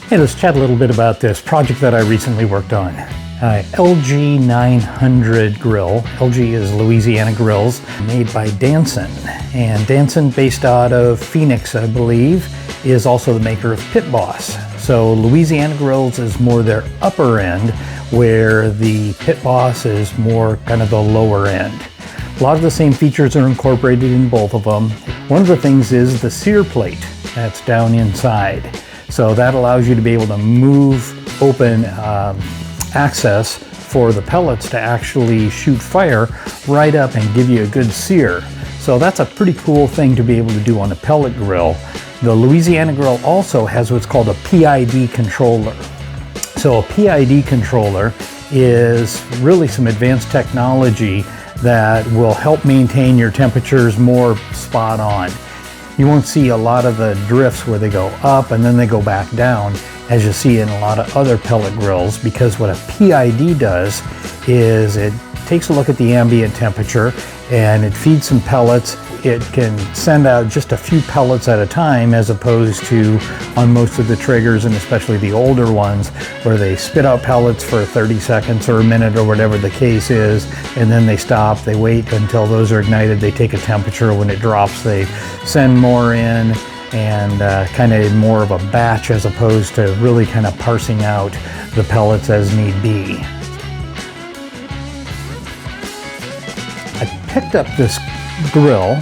Hey, let's chat a little bit about this project that I recently worked on. LG-900 grill. LG is Louisiana Grills, made by Danson. And Danson, based out of Phoenix, I believe, is also the maker of Pit Boss. So Louisiana Grills is more their upper end, where the Pit Boss is more kind of the lower end. A lot of the same features are incorporated in both of them. One of the things is the sear plate that's down inside. So that allows you to be able to move open access for the pellets to actually shoot fire right up and give you a good sear. So that's a pretty cool thing to be able to do on a pellet grill. The Louisiana grill also has what's called a PID controller. So a PID controller is really some advanced technology that will help maintain your temperatures more spot on. You won't see a lot of the drifts where they go up and then they go back down, as you see in a lot of other pellet grills, because what a PID does is it takes a look at the ambient temperature and it feeds some pellets. It can send out just a few pellets at a time, as opposed to on most of the triggers, and especially the older ones, where they spit out pellets for 30 seconds or a minute or whatever the case is, and then they stop, they wait until those are ignited, they take a temperature. When it drops, they send more in, and kind of more of a batch, as opposed to really kind of parsing out the pellets as need be. I picked up this grill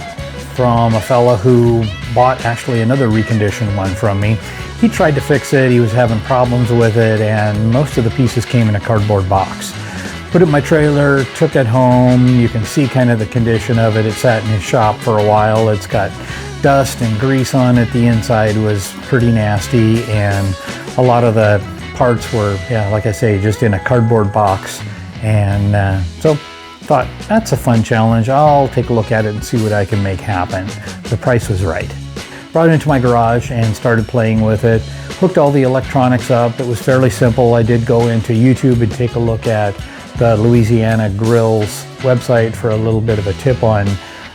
from a fella who bought actually another reconditioned one from me. He tried to fix it, he was having problems with it, and most of the pieces came in a cardboard box. Put it in my trailer, took it home. You can see kind of the condition of it. It sat in his shop for a while. It's got dust and grease on it. The inside was pretty nasty, and a lot of the parts were, yeah, like I say, just in a cardboard box. And so thought, that's a fun challenge. I'll take a look at it and see what I can make happen. The price was right. Brought it into my garage and started playing with it. Hooked all the electronics up. It was fairly simple. I did go into YouTube and take a look at the Louisiana Grills website for a little bit of a tip on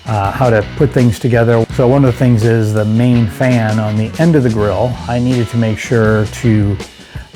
how to put things together. So one of the things is the main fan on the end of the grill. I needed to make sure to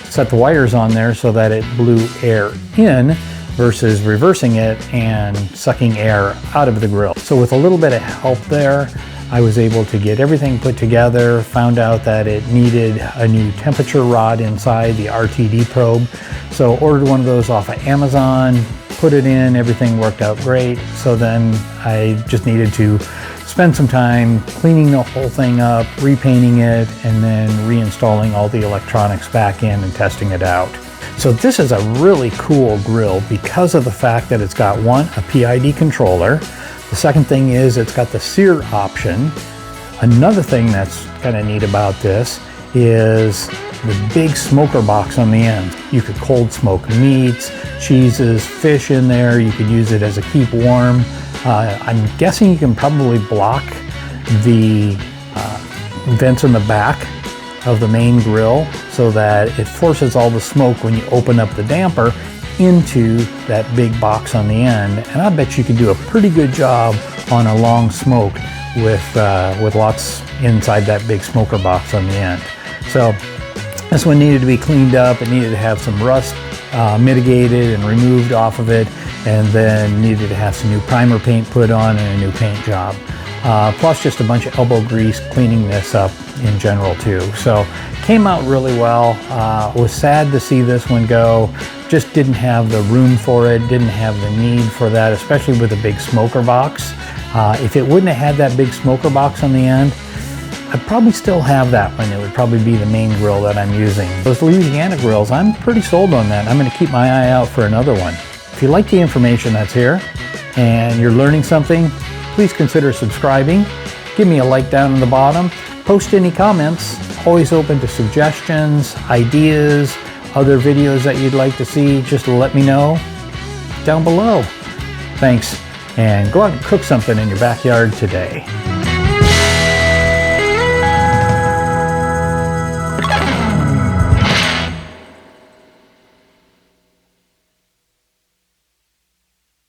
set the wires on there so that it blew air in, versus reversing it and sucking air out of the grill. So with a little bit of help there, I was able to get everything put together, found out that it needed a new temperature rod inside, the RTD probe. So ordered one of those off of Amazon, put it in, everything worked out great. So then I just needed to spend some time cleaning the whole thing up, repainting it, and then reinstalling all the electronics back in and testing it out. So this is a really cool grill because of the fact that it's got, one, a PID controller. The second thing is it's got the sear option. Another thing that's kind of neat about this is the big smoker box on the end. You could cold smoke meats, cheeses, fish in there. You could use it as a keep warm. I'm guessing you can probably block the vents in the back of the main grill so that it forces all the smoke when you open up the damper into that big box on the end. And I bet you can do a pretty good job on a long smoke with lots inside that big smoker box on the end. So this one needed to be cleaned up. It needed to have some rust mitigated and removed off of it, and then needed to have some new primer paint put on and a new paint job. Plus just a bunch of elbow grease cleaning this up in general too. So came out really well. Was sad to see this one go. Just didn't have the room for it, didn't have the need for that, especially with a big smoker box. If it wouldn't have had that big smoker box on the end, I'd probably still have that one. It would probably be the main grill that I'm using. Those Louisiana grills, I'm pretty sold on that. I'm going to keep my eye out for another one. If you like the information that's here and you're learning something, please consider subscribing. Give me a like down in the bottom. Post any comments. Always open to suggestions, ideas, other videos that you'd like to see. Just let me know down below. Thanks, and go out and cook something in your backyard today.